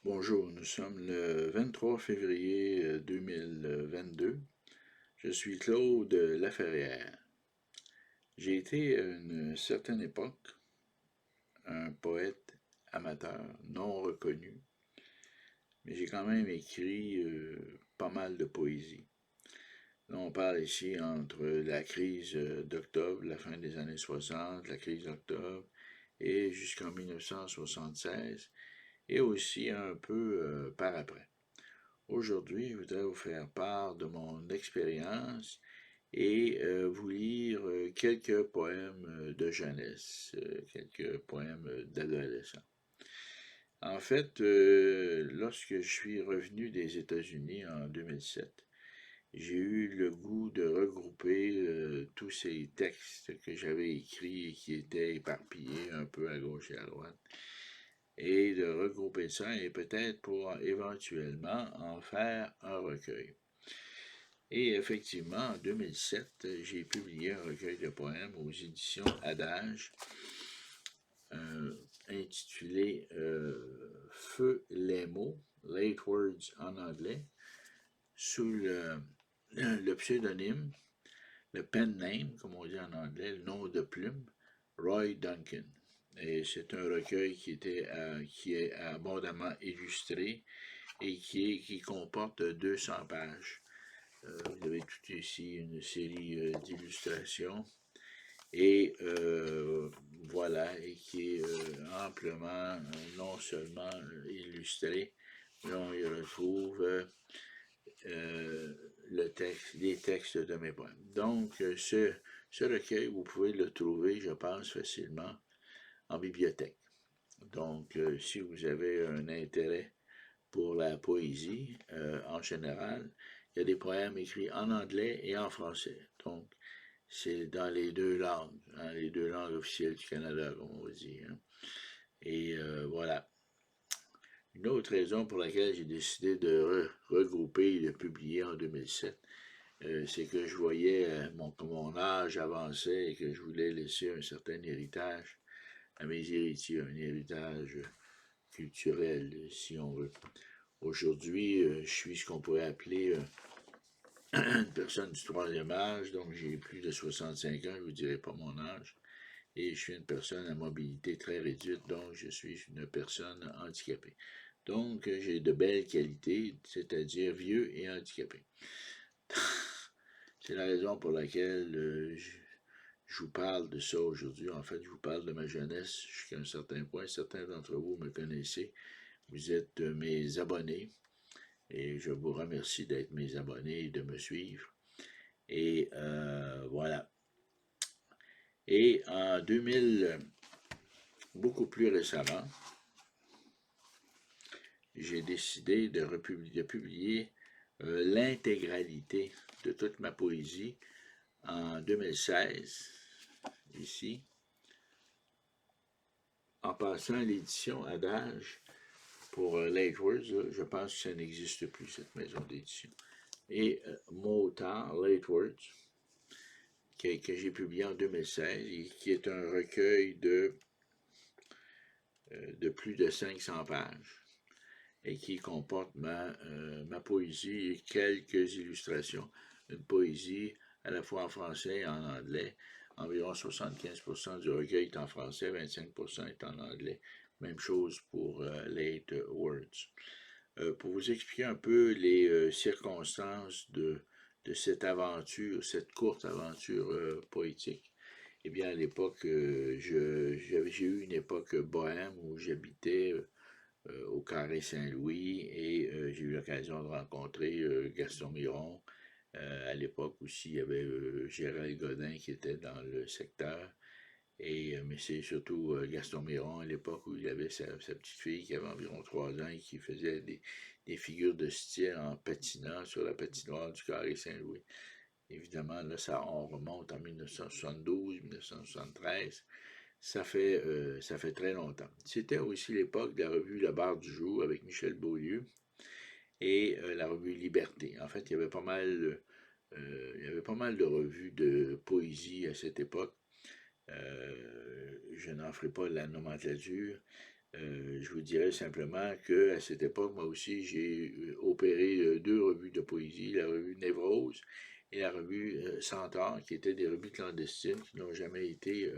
Bonjour, nous sommes le 23 février 2022. Je suis Claude Laferrière. J'ai été à une certaine époque un poète amateur non reconnu, mais j'ai quand même écrit pas mal de poésie. Là, on parle ici entre la crise d'octobre, la fin des années 60, la crise d'octobre, et jusqu'en 1976, et aussi un peu par après. Aujourd'hui, je voudrais vous faire part de mon expérience et vous lire quelques poèmes de jeunesse, quelques poèmes d'adolescents. En fait, lorsque je suis revenu des États-Unis en 2007, j'ai eu le goût de regrouper tous ces textes que j'avais écrits et qui étaient éparpillés un peu à gauche et à droite, et de regrouper ça et peut-être pour éventuellement en faire un recueil. Et effectivement, en 2007, j'ai publié un recueil de poèmes aux éditions Adage, intitulé Feu les mots, Late Words en anglais, sous le pseudonyme, le pen name, comme on dit en anglais, le nom de plume, Roy Duncan. Et c'est un recueil qui est abondamment illustré et qui comporte 200 pages. Vous avez tout ici une série d'illustrations et voilà, et qui est amplement non seulement illustré, mais on y retrouve les textes de mes poèmes. Donc, ce recueil, vous pouvez le trouver, je pense, facilement en bibliothèque. Donc, si vous avez un intérêt pour la poésie en général, il y a des poèmes écrits en anglais et en français. Donc, c'est dans les deux langues, hein, les deux langues officielles du Canada, comme on dit. Hein. Et voilà. Une autre raison pour laquelle j'ai décidé de regrouper et de publier en 2007, c'est que je voyais que mon âge avançait et que je voulais laisser un certain héritage à mes héritiers, un héritage culturel, si on veut. Aujourd'hui, je suis ce qu'on pourrait appeler une personne du troisième âge, donc j'ai plus de 65 ans, je ne vous dirai pas mon âge, et je suis une personne à mobilité très réduite, donc je suis une personne handicapée. Donc j'ai de belles qualités, c'est-à-dire vieux et handicapé. C'est la raison pour laquelle je vous parle de ça aujourd'hui. En fait, je vous parle de ma jeunesse jusqu'à un certain point. Certains d'entre vous me connaissez. Vous êtes mes abonnés et je vous remercie d'être mes abonnés et de me suivre. Et voilà. Et en 2000, beaucoup plus récemment, j'ai décidé de publier l'intégralité de toute ma poésie en 2016, ici, en passant à l'édition Adage pour Late Words. Je pense que ça n'existe plus, cette maison d'édition. Et mon auteur, Late Words, que j'ai publié en 2016 et qui est un recueil de plus de 500 pages et qui comporte ma poésie et quelques illustrations. Une poésie à la fois en français et en anglais. Environ 75% du recueil est en français, 25% est en anglais. Même chose pour Late Words. Pour vous expliquer un peu les circonstances de cette aventure, cette courte aventure poétique, eh bien, à l'époque, j'ai eu une époque bohème où j'habitais au Carré Saint-Louis et j'ai eu l'occasion de rencontrer Gaston Miron. À l'époque aussi, il y avait Gérald Godin qui était dans le secteur. Et, mais c'est surtout Gaston Miron à l'époque où il avait sa petite fille qui avait environ 3 ans et qui faisait des figures de style en patinant sur la patinoire du Carré Saint-Louis. Évidemment, là, on remonte en 1972, 1973. Ça fait très longtemps. C'était aussi l'époque de la revue Le Bar du Jour avec Michel Beaulieu et la revue Liberté. En fait, il y avait pas mal de revues de poésie à cette époque. Je n'en ferai pas la nomenclature, Je vous dirais simplement qu'à cette époque, moi aussi, j'ai opéré 2 revues de poésie, la revue Névrose et la revue Centaure, qui étaient des revues clandestines qui n'ont jamais été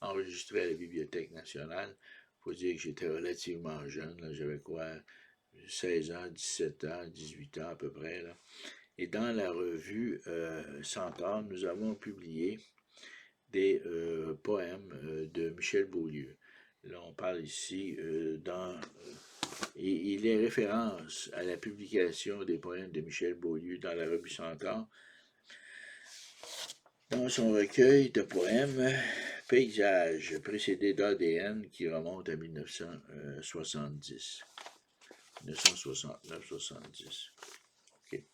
enregistrées à la Bibliothèque nationale. Il faut dire que j'étais relativement jeune, j'avais quoi, 16 ans, 17 ans, 18 ans à peu près, là. Et dans la revue Centaure, nous avons publié des poèmes de Michel Beaulieu. Là, on parle ici et il est référence à la publication des poèmes de Michel Beaulieu dans la revue Centaure, dans son recueil de poèmes Paysages, précédé d'ADN, qui remonte à 1970. 1969-70. Okay.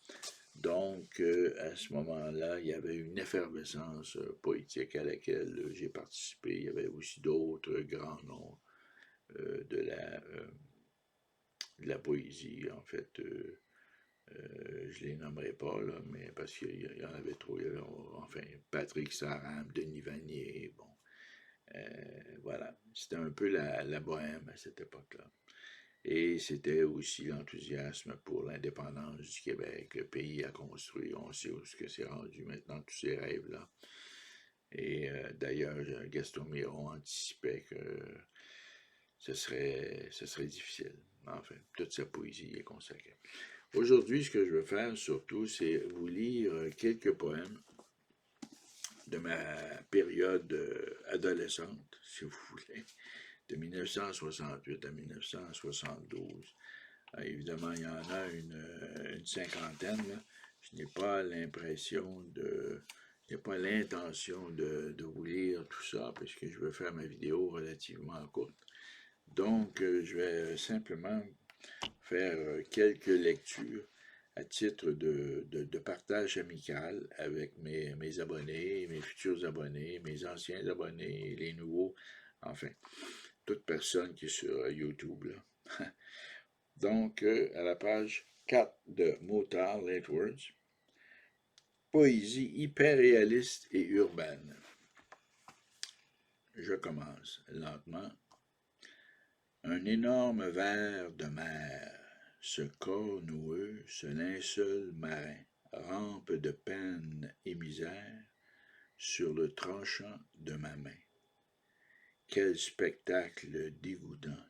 Donc, à ce moment-là, il y avait une effervescence poétique à laquelle j'ai participé. Il y avait aussi d'autres grands noms de la poésie, en fait. Je les nommerai pas, là, mais parce qu'il y en avait trop. Il y avait, enfin, Patrick Saram, Denis Vanier, bon. Voilà. C'était un peu la bohème à cette époque-là. Et c'était aussi l'enthousiasme pour l'indépendance du Québec, le pays à construire. On sait où ce que c'est rendu maintenant, tous ces rêves-là. Et d'ailleurs, Gaston Miron anticipait que ce serait difficile. Enfin, toute sa poésie est consacrée. Aujourd'hui, ce que je veux faire surtout, c'est vous lire quelques poèmes de ma période adolescente, si vous voulez, de 1968 à 1972. Évidemment, il y en a une cinquantaine. Là. Je n'ai pas l'intention de vous lire tout ça, puisque je veux faire ma vidéo relativement courte. Donc, je vais simplement faire quelques lectures à titre de partage amical avec mes abonnés, mes futurs abonnés, mes anciens abonnés, les nouveaux, enfin, toute personne qui est sur YouTube. Là. Donc, à la page 4 de Motard, Late Words, poésie hyper réaliste et urbaine. Je commence lentement. Un énorme ver de mer, ce corps noueux, ce linceul marin, rampe de peine et misère sur le tranchant de ma main. Quel spectacle dégoûtant,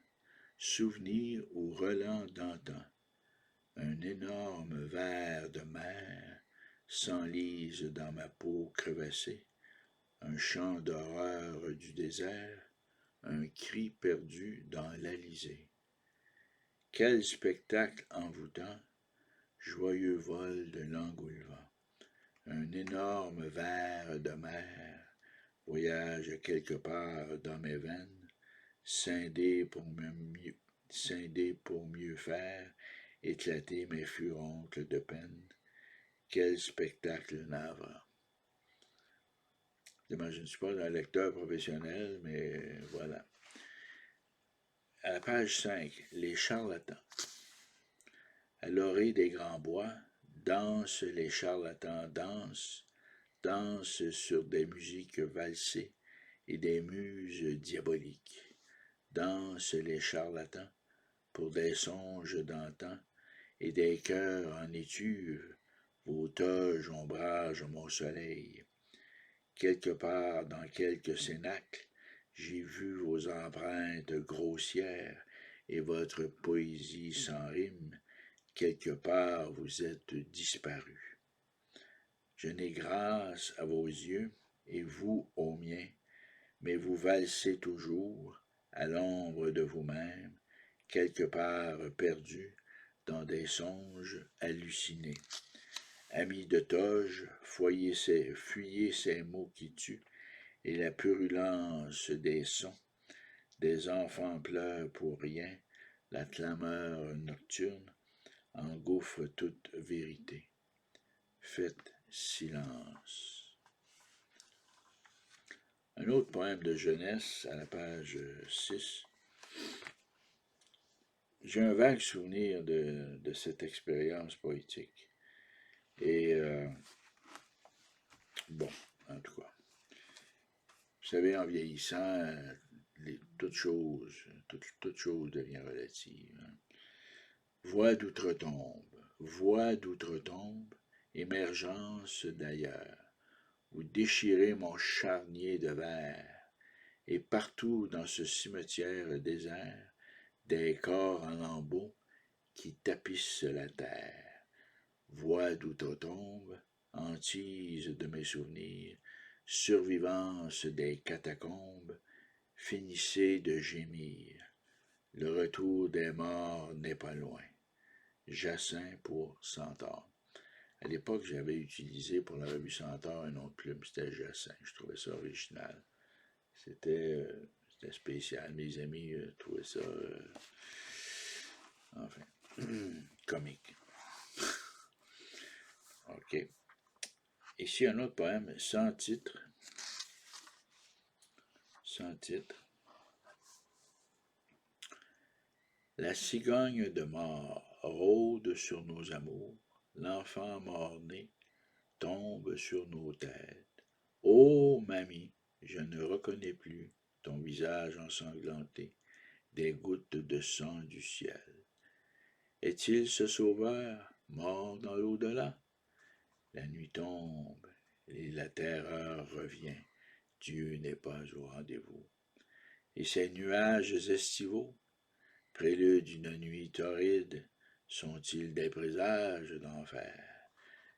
souvenir ou relent d'antan, un énorme ver de mer s'enlise dans ma peau crevassée, un chant d'horreur du désert, un cri perdu dans l'Alizé. Quel spectacle envoûtant, joyeux vol de l'engoulevent, un énorme ver de mer voyage quelque part dans mes veines, scindé pour mieux faire, éclater mes furoncles de peine. Quel spectacle navrant. Moi, je ne suis pas un lecteur professionnel, mais voilà. À la page 5, les charlatans. À l'orée des grands bois, dansent les charlatans, dansent sur des musiques valsées et des muses diaboliques. Dansent les charlatans pour des songes d'antan et des cœurs en étuve, vos toges ombragent mon soleil. Quelque part dans quelque cénacle, j'ai vu vos empreintes grossières et votre poésie sans rime. Quelque part vous êtes disparu. Je n'ai grâce à vos yeux et vous aux miens, mais vous valsez toujours à l'ombre de vous-même, quelque part perdu dans des songes hallucinés. Amis de toge, fuyez ces mots qui tuent, et la purulence des sons. Des enfants pleurent pour rien, la clameur nocturne engouffre toute vérité. Faites silence. Un autre poème de jeunesse à la page 6. J'ai un vague souvenir de cette expérience poétique. Et bon, en tout cas, vous savez, en vieillissant, toute chose devient relative. Hein. Voix d'outre-tombe, émergence d'ailleurs, où déchirer mon charnier de verre, et partout dans ce cimetière désert, des corps en lambeaux qui tapissent la terre. Voix d'outre-tombe, hantise de mes souvenirs, survivance des catacombes, finissez de gémir. Le retour des morts n'est pas loin. Jacin pour Centaure. À l'époque, j'avais utilisé pour la revue Centaure un autre plume, c'était Jacin. Je trouvais ça original. C'était spécial. Mes amis trouvaient ça, enfin, comique. OK. Ici, un autre poème sans titre. Sans titre. La cigogne de mort rôde sur nos amours. L'enfant mort-né tombe sur nos têtes. Ô mamie, je ne reconnais plus ton visage ensanglanté, des gouttes de sang du ciel. Est-il ce sauveur, mort dans l'au-delà? La nuit tombe et la terreur revient. Dieu n'est pas au rendez-vous. Et ces nuages estivaux, prélude d'une nuit torride, sont-ils des présages d'enfer?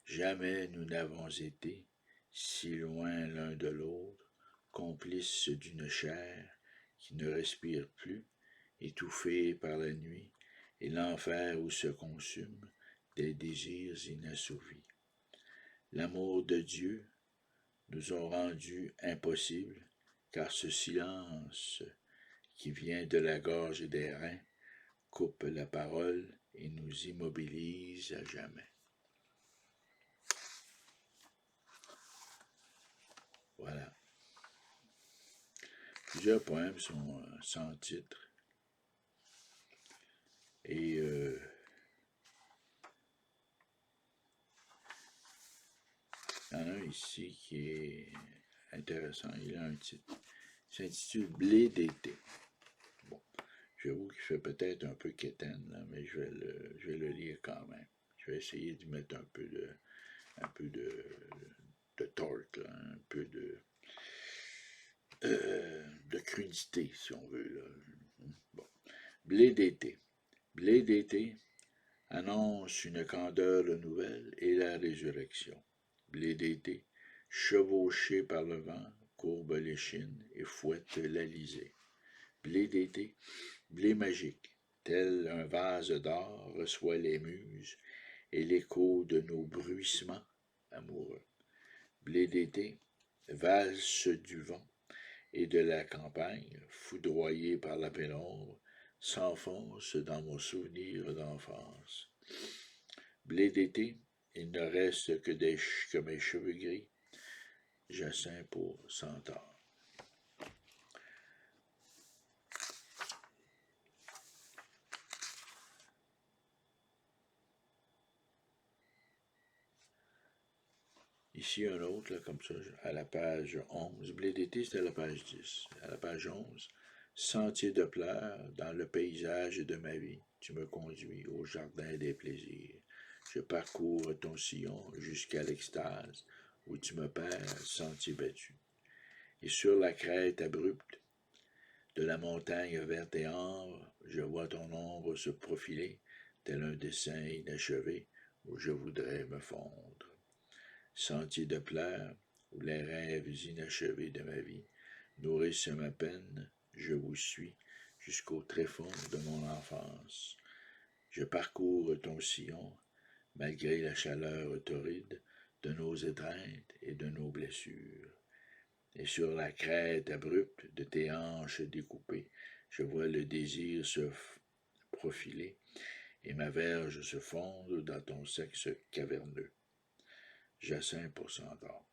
Jamais nous n'avons été si loin l'un de l'autre, complices d'une chair qui ne respire plus, étouffée par la nuit, et l'enfer où se consument des désirs inassouvis. L'amour de Dieu nous a rendu impossible, car ce silence qui vient de la gorge et des reins coupe la parole et nous immobilise à jamais. Voilà. Plusieurs poèmes sont sans titre. Et il y en a un ici qui est intéressant. Il a un titre. Il s'intitule Blé d'été. Bon, j'avoue qu'il fait peut-être un peu quétaine, là, mais je vais le lire quand même. Je vais essayer d'y mettre un peu de torque, là, un peu de crudité, si on veut. Là. Bon. Blé d'été. Blé d'été annonce une candeur nouvelle et la résurrection. Blé d'été, chevauché par le vent, courbe l'échine et fouette l'alizé. Blé d'été, blé magique, tel un vase d'or reçoit les muses et l'écho de nos bruissements amoureux. Blé d'été, valse du vent et de la campagne, foudroyé par la pénombre, s'enfonce dans mon souvenir d'enfance. Blé d'été, il ne reste que mes cheveux gris, Jacin pour Centaure. Ici un autre, là, comme ça, à la page 11. Blé d'été, c'est à la page 10. À la page 11. Sentier de pleurs, dans le paysage de ma vie, tu me conduis au jardin des plaisirs. Je parcours ton sillon jusqu'à l'extase, où tu me perds, sentier battu. Et sur la crête abrupte de la montagne verte et ambre, je vois ton ombre se profiler, tel un dessin inachevé, où je voudrais me fondre. Sentier de pleurs, où les rêves inachevés de ma vie nourrissent ma peine, je vous suis jusqu'au tréfonds de mon enfance. Je parcours ton sillon, malgré la chaleur torride de nos étreintes et de nos blessures. Et sur la crête abrupte de tes hanches découpées, je vois le désir se profiler et ma verge se fondre dans ton sexe caverneux. Jacin pour Centaure.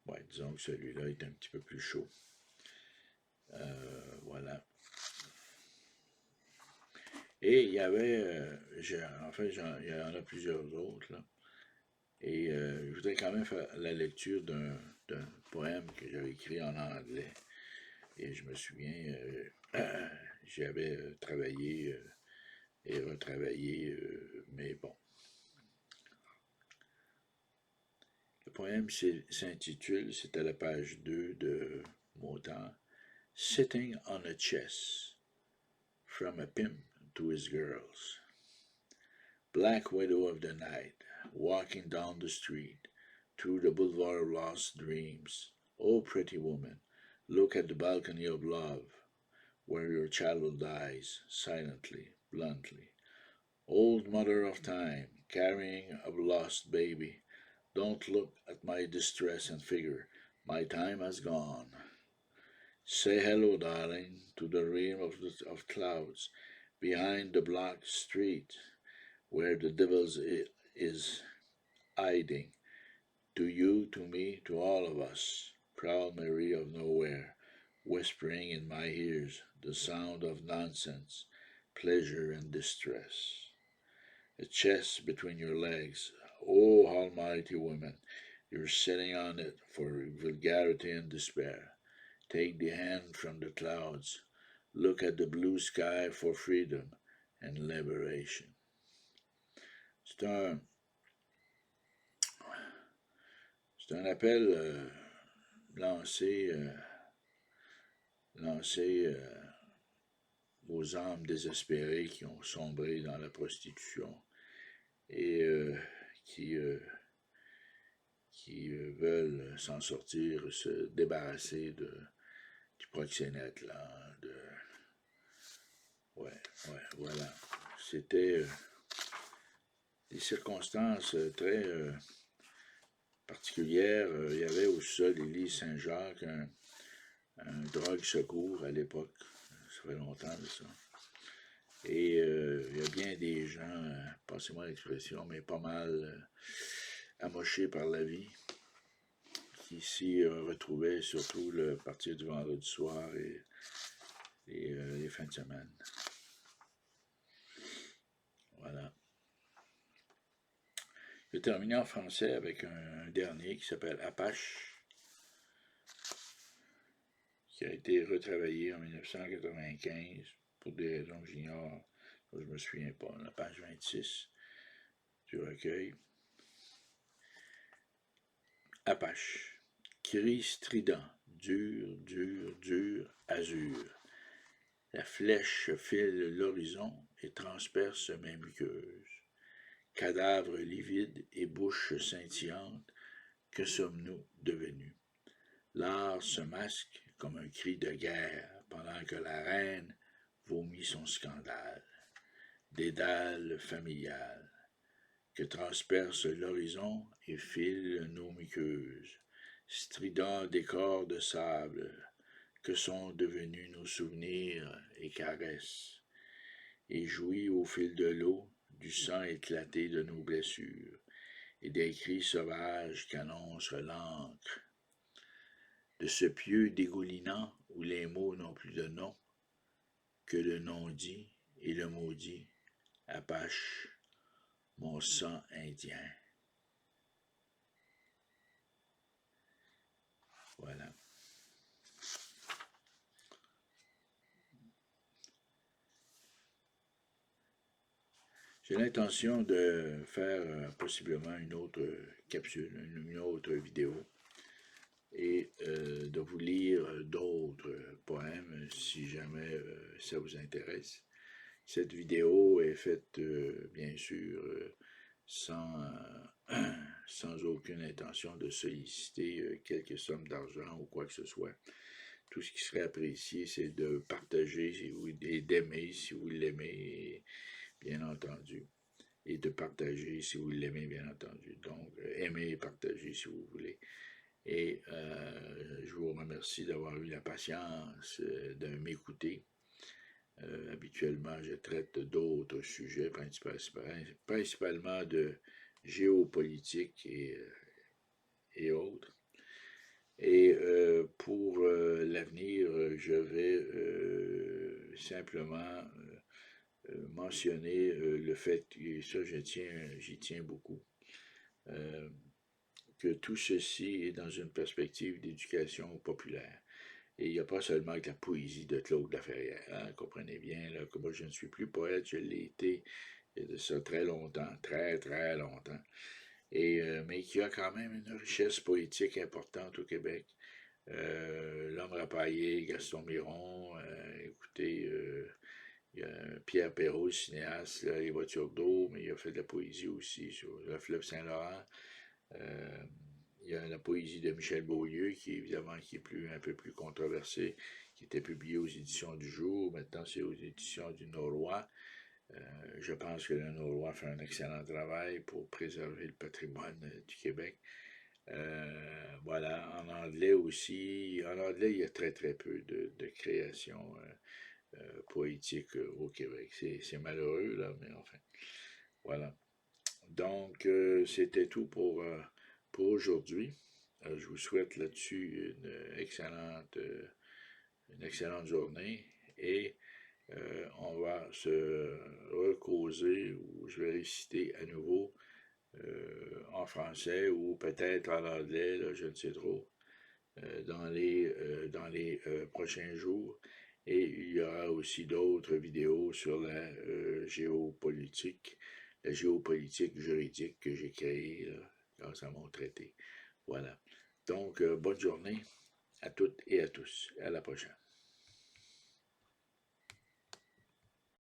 Ouais, disons que celui-là est un petit peu plus chaud. Voilà. Et il y avait, il y en a plusieurs autres, là. Et je voudrais quand même faire la lecture d'un poème que j'avais écrit en anglais. Et je me souviens, j'avais travaillé et retravaillé, mais bon. Le poème s'intitule, c'est à la page 2 de mon temps, Sitting on a Chess, from a Pimp to His Girls. Black widow of the night, walking down the street, through the boulevard of lost dreams. Oh, pretty woman, look at the balcony of love, where your child dies, silently, bluntly. Old mother of time, carrying a lost baby, don't look at my distress and figure, my time has gone. Say hello, darling, to the realm of clouds, behind the black street, where the devil is hiding. To you, to me, to all of us, proud Mary of nowhere, whispering in my ears the sound of nonsense, pleasure and distress. A chest between your legs, oh almighty woman, you're sitting on it for vulgarity and despair. Take the hand from the clouds, look at the blue sky for freedom and liberation. C'est un appel lancé aux âmes désespérées qui ont sombré dans la prostitution et qui veulent s'en sortir, se débarrasser du proxénète, là. Ouais, voilà. C'était des circonstances très particulières. Il y avait au sol l'Église Saint-Jacques un drogue secours à l'époque. Ça fait longtemps de ça. Et il y a bien des gens, passez-moi l'expression, mais pas mal amochés par la vie, qui s'y retrouvaient surtout à partir du vendredi soir et les fins de semaine. Voilà. Je vais terminer en français avec un dernier qui s'appelle Apache, qui a été retravaillé en 1995 pour des raisons que j'ignore, je ne me souviens pas, la page 26 du recueil. Apache, cri strident, dur, dur, dur, azur. La flèche file l'horizon et transperce mes muqueuses. Cadavre livide et bouche scintillante, que sommes-nous devenus? L'art se masque comme un cri de guerre pendant que la reine vomit son scandale. Dédale familial que transperce l'horizon et file nos muqueuses. Strident décor de sable, que sont devenus nos souvenirs et caresses, et jouit au fil de l'eau du sang éclaté de nos blessures, et des cris sauvages qu'annonce l'encre. De ce pieu dégoulinant où les mots n'ont plus de nom, que le non-dit et le maudit, Apache, mon sang indien. Voilà. J'ai l'intention de faire possiblement une autre capsule, une autre vidéo, et de vous lire d'autres poèmes si jamais ça vous intéresse. Cette vidéo est faite, bien sûr, sans aucune intention de solliciter quelque somme d'argent ou quoi que ce soit. Tout ce qui serait apprécié, c'est de partager et d'aimer si vous l'aimez, bien entendu, et de partager si vous l'aimez, bien entendu. Donc, aimer et partager si vous voulez. Et je vous remercie d'avoir eu la patience de m'écouter. Habituellement, je traite d'autres sujets, principalement de géopolitique et autres. Et pour l'avenir, je vais simplement mentionner le fait, et ça j'y tiens beaucoup, que tout ceci est dans une perspective d'éducation populaire. Et il n'y a pas seulement que la poésie de Claude Laferrière, hein, comprenez bien, là, que moi je ne suis plus poète, je l'ai été il y a de ça très longtemps, très très longtemps. Mais qui a quand même une richesse poétique importante au Québec. L'homme rapaillé, Gaston Miron, écoutez, il y a Pierre Perrault, cinéaste, là, Les voitures d'eau, mais il a fait de la poésie aussi sur le fleuve Saint-Laurent. Euh, il y a la poésie de Michel Beaulieu, qui évidemment qui est un peu plus controversée, qui était publiée aux éditions du Jour. Maintenant, c'est aux éditions du Noroît. Je pense que le Noroît fait un excellent travail pour préserver le patrimoine du Québec. Voilà, en anglais aussi. En anglais, il y a très très peu de création poétique au Québec. C'est malheureux, là, mais enfin, voilà. Donc, c'était tout pour aujourd'hui. Je vous souhaite là-dessus une excellente journée et on va se recauser ou je vais réciter à nouveau en français ou peut-être en anglais, là, je ne sais trop, dans les prochains jours. Et il y aura aussi d'autres vidéos sur la géopolitique juridique que j'ai créée là, grâce à mon traité. Voilà. Donc, bonne journée à toutes et à tous. À la prochaine.